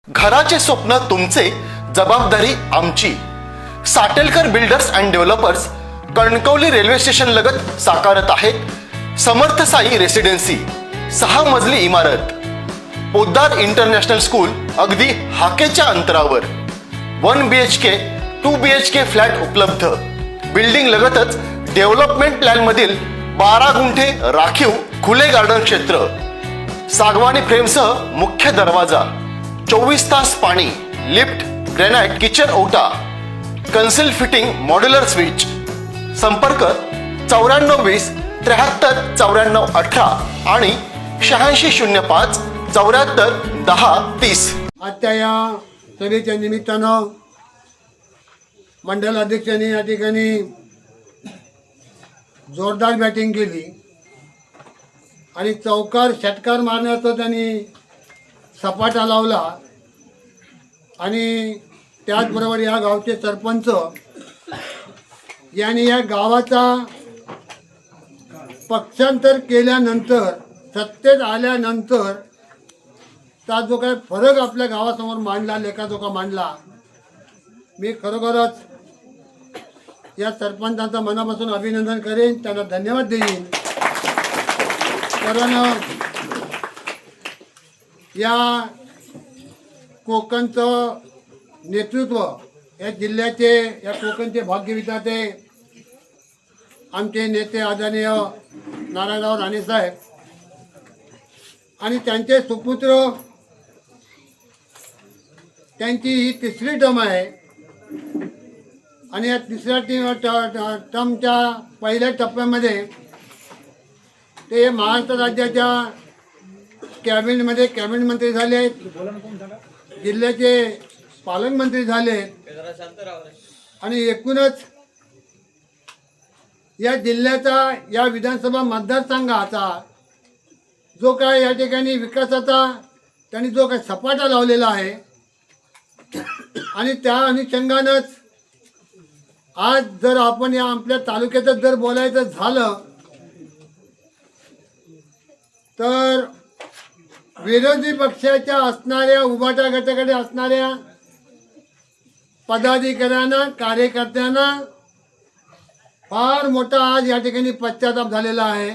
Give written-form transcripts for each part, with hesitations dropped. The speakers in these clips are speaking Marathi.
घराचे स्वप्न तुमचे, जबाबदारी आमची. Satelkar builders and developers Kankavli railway station लगत साकारत आहेत समर्थ साई रेसिडेन्सी. 6 मजली इमारत, पोद्दार इंटरनॅशनल स्कूल अगदी हाकेच्या अंतरावर. 1 BHK 2 BHK फ्लॅट उपलब्ध. बिल्डिंग लगतच डेव्हलपमेंट प्लॅन मधील 12 गुंठे राखीव खुले गार्डन क्षेत्र. सागवानी फ्रेमसह मुख्य दरवाजा, 24 तास पाणी, लिफ्ट, ग्रॅनाइट किचन ओटा, कन्सिल फिटिंग मॉड्युलर स्विच. संपर्क 9420 73 94 18 आणि 8605 74 10 30. आजच्या या सभेच्या निमित्तानं मंडल अध्यक्षांनी या ठिकाणी जोरदार बॅटिंग केली आणि चौकार षटकार मारण्याचा त्यांनी सपाटा लावला. आणि त्याचबरोबर या गावचे सरपंच यांनी या गावाचा पक्षांतर केल्यानंतर, सत्तेत आल्यानंतर त्या जो काही फरक आपल्या गावासमोर मांडला, लेखाजोखा मांडला, मी खरोखरच या सरपंचांचं मनापासून अभिनंदन करेन, त्यांना धन्यवाद देईन. कारण या कोकणचं नेतृत्व, या जिल्ह्याचे, या कोकणचे भाग्यविधाते आमचे नेते आदरणीय नारायणराव राणेसाहेब आणि त्यांचे सुपुत्र, त्यांची ही 3री टर्म आहे. आणि या 3ऱ्या टर्मच्या पहिल्या टप्प्यामध्ये ते महाराष्ट्र राज्याच्या कॅबिनेटमध्ये कॅबिनेट मंत्री झाले आहेत, जिल्ह्याचे पालकमंत्री झाले आणि एकूणच या जिल्ह्याचा, या विधानसभा मतदारसंघाचा जो काय या ठिकाणी विकासाचा त्यांनी जो काय सपाटा लावलेला आहे आणि त्या अनुषंगानंच आज जर आपण या आपल्या तालुक्यात जर बोलायचं झालं तर विरोधी पक्षाच्या असणाऱ्या, उभाटा गटाकडे असणाऱ्या पदाधिकाऱ्यांना, कार्यकर्त्यांना फार मोठा आज या ठिकाणी पश्चाताप झालेला आहे.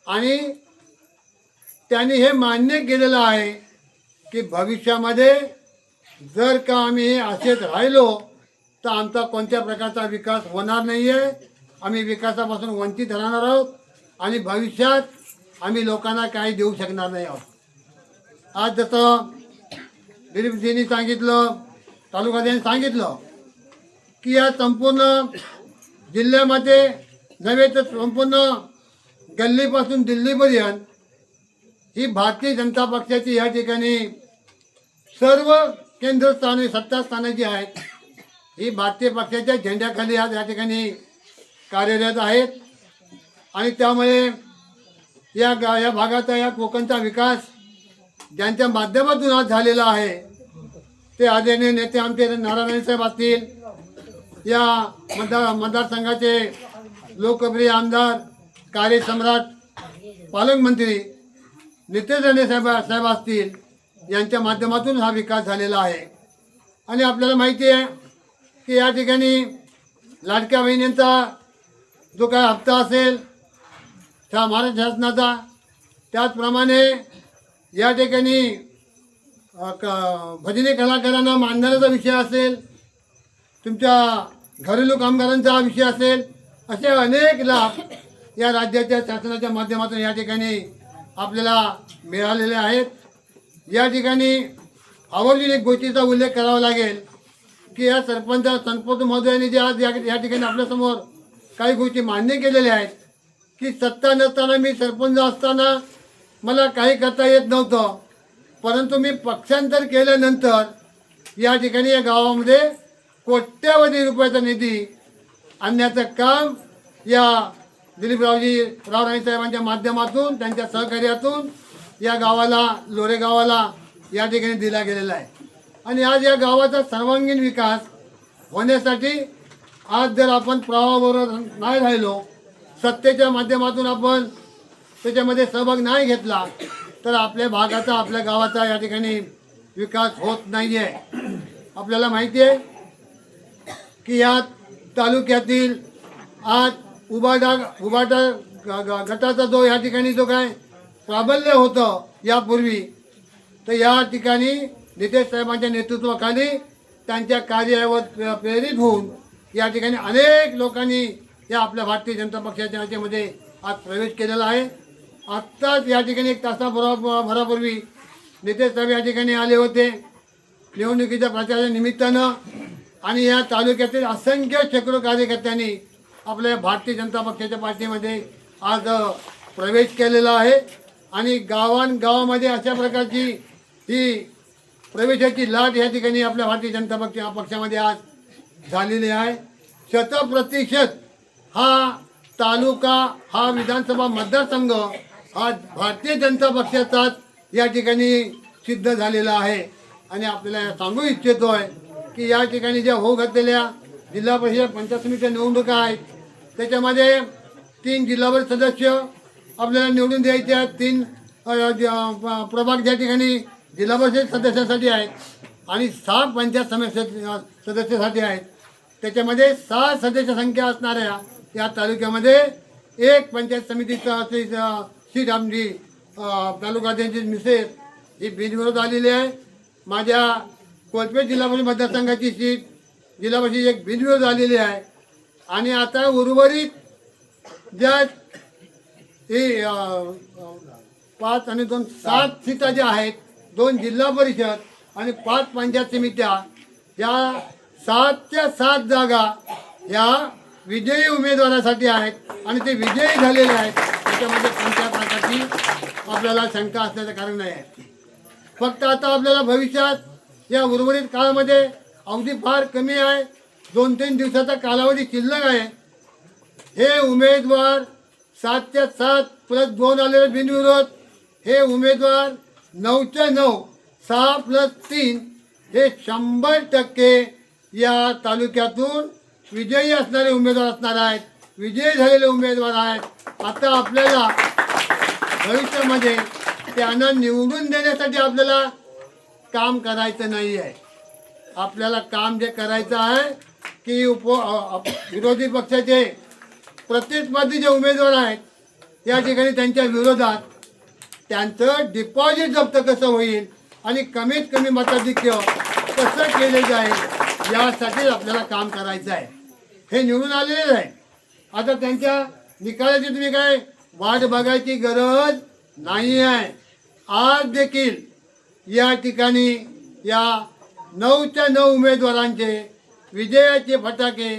आणि त्यांनी हे मान्य केलेलं आहे की भविष्यामध्ये जर का आम्ही हे असेच राहिलो तर आमचा कोणत्या प्रकारचा विकास होणार नाही आहे, आम्ही विकासापासून वंचित राहणार आहोत आणि भविष्यात आम्ही लोकांना काही देऊ शकणार नाही आहोत. आज जसं दिलीपजींनी सांगितलं, तालुकाजींनी सांगितलं की या संपूर्ण जिल्ह्यामध्ये नव्हे तर संपूर्ण गल्लीपासून दिल्लीपर्यंत ही भारतीय जनता पक्षाची या ठिकाणी सर्व केंद्रस्थाने, सत्तास्थाने जी आहेत ही भारतीय पक्षाच्या झेंड्याखाली आज या ठिकाणी कार्यरत आहेत. आणि त्यामुळे या भागाचा, या कोकणचा विकास ज्यांच्या माध्यमातून आज झालेला आहे ते आदरणीय नेते आमचे नारायण साहेब असतील, या मतदारसंघाचे लोकप्रिय आमदार, कार्यसम्राट, पालकमंत्री नितेश राणे साहेब असतील, यांच्या माध्यमातून हा विकास झालेला आहे. आणि आपल्याला माहिती आहे की या ठिकाणी लाडक्या बहिणींचा जो काय हप्ता असेल त्या महाराष्ट्र शासनाचा, त्याचप्रमाणे या ठिकाणी भजनी कलाकारांना मानधनाचा विषय असेल, तुमच्या घरेलू कामगारांचा हा विषय असेल, असे अनेक लाभ या राज्याच्या शासनाच्या माध्यमातून या ठिकाणी आपल्याला मिळालेले आहेत. या ठिकाणी आवर्जून एक गोष्टीचा उल्लेख करावा लागेल की या सरपंच महोदयांनी जे आज या ठिकाणी आपल्यासमोर काही गोष्टी मान्य केलेल्या आहेत की सत्ता नसताना, मी सरपंच असताना मला काही करता येत नव्हतं, परंतु मी पक्षांतर केल्यानंतर या ठिकाणी या गावामध्ये कोट्यावधी रुपयाचा निधी आणण्याचं काम या दिलीपरावजी राणेसाहेबांच्या माध्यमातून, त्यांच्या सहकार्यातून या गावाला, लोरे गावाला या ठिकाणी दिला गेलेला आहे. आणि आज या गावाचा सर्वांगीण विकास होण्यासाठी आज जर आपण प्रवाहाबरोबर नाही राहिलो, सत्तेच्या माध्यमातून आपण त्याच्यामध्ये सहभाग नाही घेतला तर आपल्या भागाचा, आपल्या गावाचा या ठिकाणी विकास होत नाही आहे. आपल्याला माहिती आहे की या तालुक्यातील आज उबाटा गटाचा जो या ठिकाणी जो काय प्राबल्य होतं यापूर्वी, तर या ठिकाणी नितेश साहेबांच्या नेतृत्वाखाली त्यांच्या कार्यावर प्रेरित होऊन या ठिकाणी अनेक लोकांनी या आपल्या भारतीय जनता पक्षाच्या ह्याच्यामध्ये आज प्रवेश केलेला आहे. आत्ताच या ठिकाणी एक तासाभरापूर्वी नितेश साहेब या ठिकाणी आले होते निवडणुकीच्या प्रचाराच्या निमित्तानं, आणि या तालुक्यातील असंख्य शेकडो कार्यकर्त्यांनी आपल्या भारतीय जनता पक्षाच्या पार्टीमध्ये आज प्रवेश केलेला आहे. आणि गावामध्ये अशा प्रकारची ही प्रवेशाची लाट या ठिकाणी आपल्या भारतीय जनता पक्षामध्ये आज झालेली आहे. 100% हा तालुका, हा विधानसभा मतदारसंघ हा भारतीय जनता पक्षाचाच या ठिकाणी सिद्ध झालेला आहे. आणि आपल्याला सांगू इच्छितोय की या ठिकाणी ज्या होऊ घातलेल्या जिल्हा परिषद पंचायत समितीच्या निवडणुका आहेत, त्याच्यामध्ये 3 जिल्हा परिषद सदस्य आपल्याला निवडून द्यायचे आहेत. 3 प्रभाग ज्या ठिकाणी जिल्हा परिषद सदस्यासाठी आहेत आणि 6 पंचायत समिती सदस्यासाठी आहेत. त्याच्यामध्ये 6 सदस्य संख्या असणाऱ्या या तालुक्यामध्ये एक पंचायत समितीचा सीट आमची तालुकाध्यक्ष मिसेस ही बिनविरोध आलेली आहे. माझ्या कोलपेट जिल्हा परिषद मतदारसंघाची सीट जिल्हा परिषद एक बिनविरोध आलेली आहे. आणि आता उर्वरित ज्या हे 5 आणि 2 7 सीटा ज्या आहेत, 2 जिल्हा परिषद आणि 5 पंचायत समित्या, या 7च्या 7 जागा ह्या विजयी उमेदवारासाठी आहेत आणि ते विजयी झालेले आहेत. त्याच्यामध्ये कोणत्या प्रकारची आपल्याला शंका असण्याचं कारण नाही आहे. फक्त आता आपल्याला भविष्यात या उर्वरित काळामध्ये अवधी फार कमी आहे, 2-3 दिवसाचा कालावधी शिल्लक आहे. हे उमेदवार 7च्या 7 प्लस 2 आलेले बिनविरोध, हे उमेदवार 9च्या 9 6 प्लस 3 हे 100% या तालुक्यातून विजयी असणारे उमेदवार असणार आहेत, विजयी झालेले उमेदवार आहेत. आता आपल्याला भविष्यामध्ये त्यांना निवडून देण्यासाठी आपल्याला काम करायचं नाही आहे. आपल्याला काम जे करायचं आहे की विरोधी पक्षाचे प्रतिस्पर्धी जे उमेदवार आहेत या ठिकाणी त्यांच्या विरोधात त्यांचं डिपॉझिट जप्त कसं होईल आणि कमीत कमी मताधिक्य कसं केले जाईल यासाठी आपल्याला काम करायचं आहे. हे निवडून आलेलेच आहे. आता त्यांच्या निकालाची तुम्ही काय वाट बघायची गरज नाही आहे. आज देखील या ठिकाणी या 9च्या 9 उमेदवारांचे विजयाचे फटाके,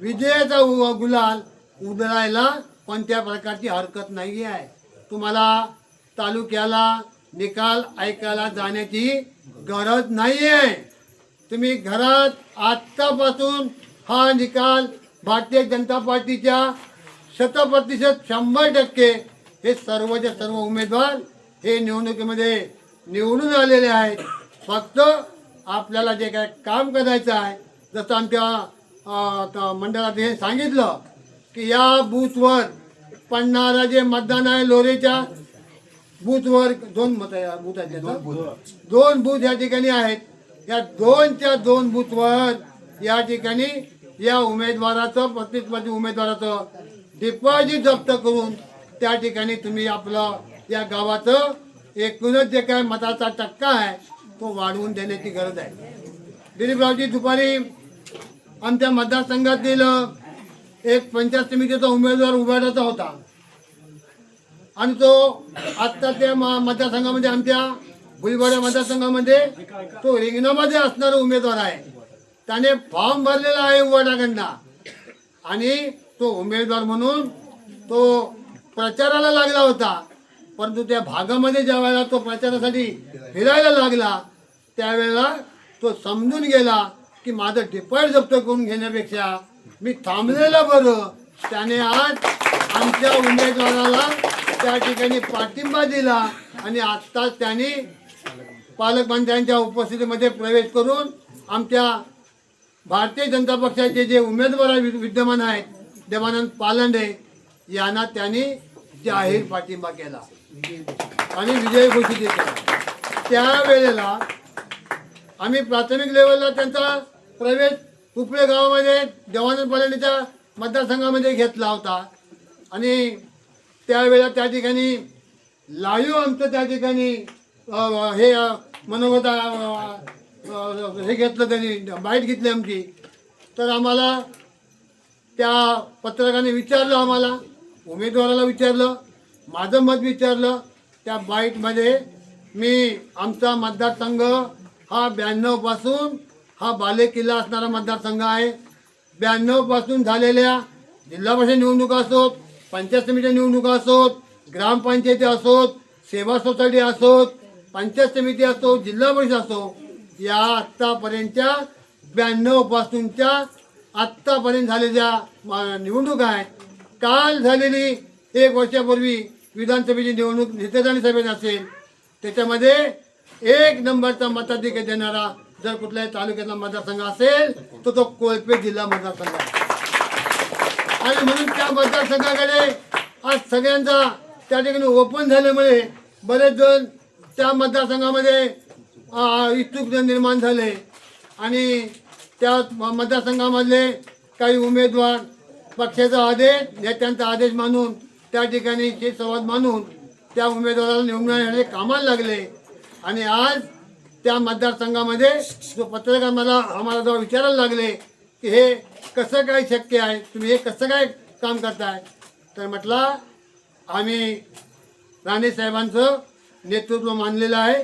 विजयाचा गुलाल उधळायला कोणत्या प्रकारची हरकत नाही आहे. तुम्हाला तालुक्याला निकाल ऐकायला जाण्याची गरज नाही आहे. तुम्ही घरात आत्तापासून हा निकाल भारतीय जनता पार्टीच्या 100% 100% हे सर्वचे सर्व उमेदवार हे निवडणुकीमध्ये निवडून आलेले आहेत. फक्त आपल्याला जे काय काम करायचं आहे, जसं आमच्या मंडळात हे सांगितलं की या बूथवर पडणारा जे मतदान आहे, लोरेच्या बूथवर 2 बूथ आहेत, 2 बूथ या ठिकाणी आहेत. या 2च्या 2 बूथवर या ठिकाणी या उमेदवाराचं प्रतिस्पर्धी उमेदवाराचं डिपॉझिट जप्त करून त्या ठिकाणी तुम्ही आपलं या गावाचं एकूणच जे काय मताचा टक्का आहे तो वाढवून देण्याची गरज आहे. दिलीपरावजी, दुपारी आमच्या मतदारसंघातील एक पंचायत समितीचा उमेदवार उभाटाचा होता आणि तो आत्ता त्या मतदारसंघामध्ये आमच्या भुईवाडा मतदारसंघामध्ये तो रिंगणामध्ये असणारा उमेदवार आहे. त्याने फॉर्म भरलेला आहे उभाटाकडनं आणि तो उमेदवार म्हणून तो प्रचाराला लागला होता. परंतु त्या भागामध्ये ज्या वेळेला तो प्रचारासाठी फिरायला लागला त्यावेळेला तो समजून गेला की माझं डिपॉझिट जप्त करून घेण्यापेक्षा मी थांबलेलं बरं. त्याने आज आमच्या उमेदवाराला त्या ठिकाणी पाठिंबा दिला आणि आत्ताच त्यांनी पालकमंत्र्यांच्या उपस्थितीमध्ये प्रवेश करून आमच्या भारतीय जनता पक्षाचे जे उमेदवार विद्यमान आहेत, देवानंद पालंडे यांना त्यांनी जाहीर पाठिंबा केला आणि विजय घोषित केला. त्यावेळेला आम्ही प्राथमिक लेवलला त्यांचा प्रवेश उपळे गावामध्ये देवानंद पलानीच्या मतदारसंघामध्ये घेतला होता आणि त्यावेळेला त्या ठिकाणी लाईव्ह आमचं त्या ठिकाणी हे मनोगत हे घेतलं, त्यांनी बाईट घेतली आमची. तर आम्हाला त्या पत्रकाराने विचारलं, आम्हाला उमेदवाराला विचारलं, माझं मत विचारलं. त्या बाईटमध्ये मी आमचा मतदारसंघ हा 92 पासून हा बालेकिल्ला असणारा मतदारसंघ आहे. 92 पासून झालेल्या जिल्हा परिषद निवडणुका असोत, पंचायत समिती निवडणुका असोत, ग्रामपंचायती असोत, सेवा सोसायटी असोत, पंचायत समिती असो, जिल्हा परिषद असो, या आत्तापर्यंतच्या 92 पासूनच्या आत्तापर्यंत झालेल्या निवडणुका आहेत. काल झालेली 1 वर्षापूर्वी विधानसभेची निवडणूक नितेदानी सभेत असेल, त्याच्यामध्ये 1 नंबरचा मताधिकार देणारा जर कुठल्याही तालुक्यातला मतदारसंघ असेल तर तो कोळपे जिल्हा मतदारसंघ आहे. आणि म्हणून त्या मतदारसंघाकडे आज सगळ्यांचा त्या ठिकाणी ओपन झाल्यामुळे बरेच जण त्या मतदारसंघामध्ये इच्छुक निर्माण झाले आणि त्या मतदारसंघामधले काही उमेदवार पक्षाचा आदेश, नेत्यांचा आदेश मानून त्या ठिकाणी संवाद मानून त्या उमेदवाराला निवडून येण्याचे कामाला लागले. आणि आज त्या मतदारसंघामध्ये जो पत्रकार आम्हाला जेव्हा विचारायला लागले की हे कसं काय शक्य आहे, तुम्ही हे कसं काय काम करताय, तर म्हटलं आम्ही राणे साहेबांचं नेतृत्व मानलेलं आहे.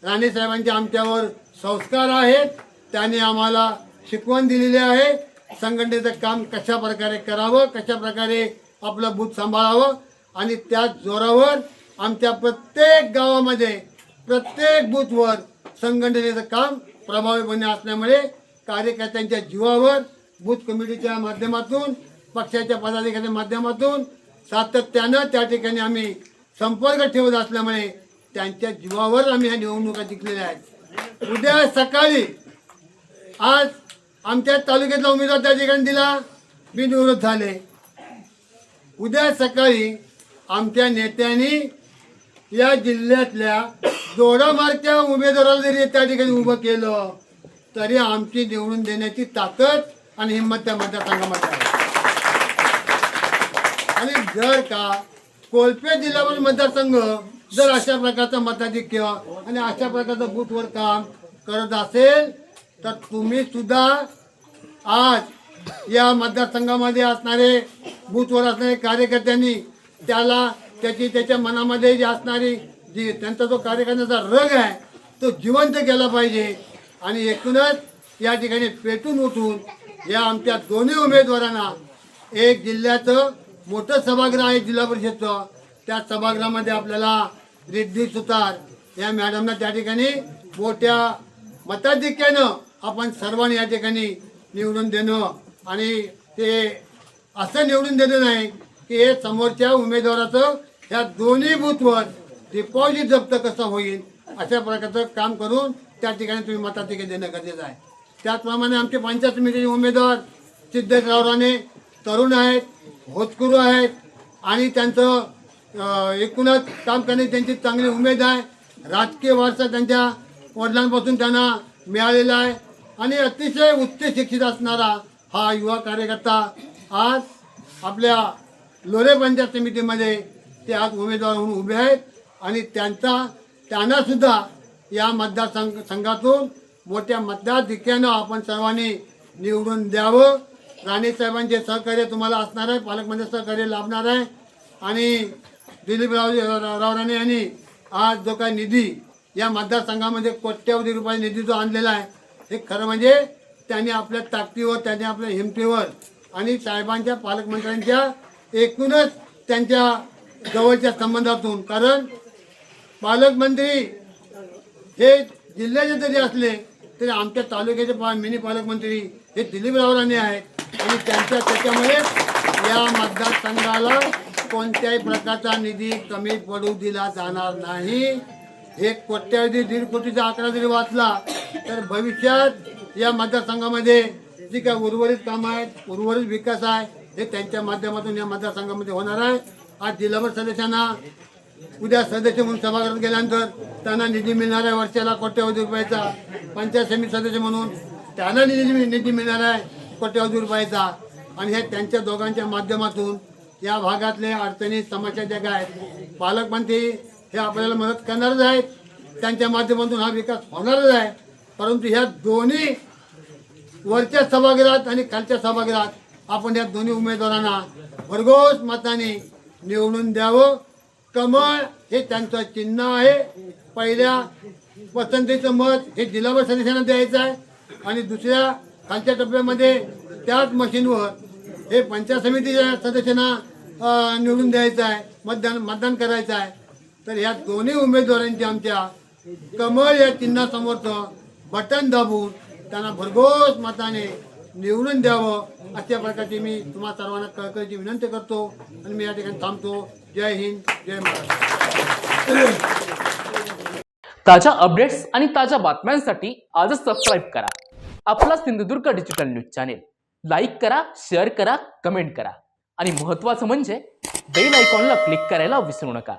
राणे साहेबांचे आमच्यावर संस्कार आहेत, त्यांनी आम्हाला शिकवण दिलेली आहे संघटनेचं काम कशा प्रकारे करावं, कशा प्रकारे आपलं बूथ सांभाळावं. आणि त्याच जोरावर आमच्या प्रत्येक गावामध्ये प्रत्येक बूथवर संघटनेचं काम प्रभावीपणे असल्यामुळे कार्यकर्त्यांच्या जीवावर बूथ कमिटीच्या माध्यमातून, पक्षाच्या पदाधिकाऱ्यांच्या माध्यमातून सातत्यानं त्या ठिकाणी आम्ही संपर्क ठेवत असल्यामुळे त्यांच्या जीवावर आम्ही ह्या निवडणुका जिंकलेल्या आहेत. उद्या सकाळी आज आमच्या तालुक्यातला उमेदवार त्या ठिकाणी दिला, बिनविरोध झाले. उद्या सकाळी आमच्या नेत्यांनी या जिल्ह्यातल्या दोडामार्गच्या उमेदवाराला जरी त्या ठिकाणी उभं केलं तरी आमची निवडून देण्याची ताकद आणि हिंमत त्या मतदारसंघामध्ये आहे. आणि जर का कोळपे जिल्हा मतदारसंघ जर अशा प्रकारचा मताधिक्य आणि अशा प्रकारचं बूथवर काम करत असेल तर तुम्ही सुद्धा आज या मतदारसंघामध्ये असणारे बूथवर असणारे कार्यकर्त्यांनी त्याच्या मनामध्ये जी असणारी त्यांचा जो कार्यकर्त्यांचा रग आहे तो जिवंत केला पाहिजे. आणि एकूणच या ठिकाणी पेटून उठून या आमच्या दोन्ही उमेदवारांना एक जिल्ह्याचं मोठं सभागृह आहे जिल्हा परिषदचं, त्या सभागृहामध्ये आपल्याला रिद्धी सुतार या मॅडमना त्या ठिकाणी मोठ्या मताधिक्यानं आपण सर्वांनी या ठिकाणी निवडून देणं. आणि ते असं निवडून देणं नाही की हे समोरच्या उमेदवाराचं ह्या दोन्ही बूथवर डिपॉझिट जप्त कसं होईल अशा प्रकारचं काम करून त्या ठिकाणी तुम्ही मताधिक्य देणं गरजेचं आहे. त्याचप्रमाणे आमचे पंचायत समितीचे उमेदवार सिद्धेशराव राणे तरुण आहेत, होतकरू आहेत आणि त्यांचं एकूणच काम करण्याची त्यांची चांगली उमेद आहे. राजकीय वारसा त्यांच्या वडिलांपासून त्यांना मिळालेला आहे आणि अतिशय उच्च शिक्षित असणारा हा युवा कार्यकर्ता आज आपल्या लोरे पंचायत समितीमध्ये ते आज उमेदवार म्हणून उभे आहेत. आणि त्यांना सुद्धा या मतदारसंघातून मोठ्या मतदाधिक्यानं आपण सर्वांनी निवडून द्यावं. राणेसाहेबांचे सहकार्य तुम्हाला असणार आहे, पालकमंत्री सहकार्य लाभणार आहे. आणि दिलीपराव राणे यांनी आज जो काही निधी या मतदारसंघामध्ये कोट्यवधी रुपये निधी जो आणलेला आहे हे खरं म्हणजे त्यांनी आपल्या ताकदीवर, त्यांनी आपल्या हिमतीवर आणि साहेबांच्या पालकमंत्र्यांच्या एकूणच त्यांच्या जवळच्या संबंधातून, कारण पालकमंत्री हे जिल्ह्याचे जरी असले तरी आमच्या तालुक्याचे मिनी पालकमंत्री हे दिलीपराव राणे आहेत आणि त्याच्यामुळे या मतदारसंघाला कोणत्याही प्रकारचा निधी कमी पडू दिला जाणार नाही. हे कोट्यावधी 1.5 कोटीचा आकडा जरी वाचला तर भविष्यात या मतदारसंघामध्ये जी काही उर्वरित कामं आहेत, उर्वरित विकास आहे हे त्यांच्या माध्यमातून या मतदारसंघामध्ये होणार आहे. आज जिल्हाभर सदस्यांना उद्या सदस्य म्हणून सभागृहात गेल्यानंतर त्यांना निधी मिळणार आहे वर्षाला कोट्यवधी रुपयाचा. पंचायत समिती सदस्य म्हणून त्यांना निधी मिळणार आहे कोट्यवधी रुपयाचा. आणि हे त्यांच्या दोघांच्या माध्यमातून या भागातले अडचणी समस्या ज्या काय आहेत, पालकमंत्री हे आपल्याला मदत करणारच आहेत, त्यांच्या माध्यमातून हा विकास होणारच आहे. परंतु ह्या दोन्ही वरच्या सभागृहात आणि खालच्या सभागृहात आपण या दोन्ही उमेदवारांना भरघोस मताने निवडून द्यावं. कमळ हे त्यांचं चिन्ह आहे. पहिल्या पसंतीचं मत हे जिल्हावर सदस्यांना द्यायचं आहे आणि दुसऱ्या खालच्या टप्प्यामध्ये त्याच मशीनवर हे पंचायत समितीच्या सदस्यांना निवडून द्यायचं आहे, मतदान करायचं आहे. तर ह्या दोन्ही उमेदवारांची आमच्या कमळ या चिन्हासमोरचं बटन दाबून त्यांना भरघोस मताने निवडून द्यावं अशा प्रकारची मी तुम्हा सर्वांना कळकळीची विनंती करतो आणि मी या ठिकाणी थांबतो. जय हिंद, जय महाराष्ट्र. ताज्या अपडेट्स आणि ताज्या बातम्यांसाठी आजच सबस्क्राईब करा आपला Sindhudurg digital news channel. Like करा, शेअर करा, कमेंट करा आणि महत्त्वाचं म्हणजे बेल आयकॉनला क्लिक करायला विसरू नका.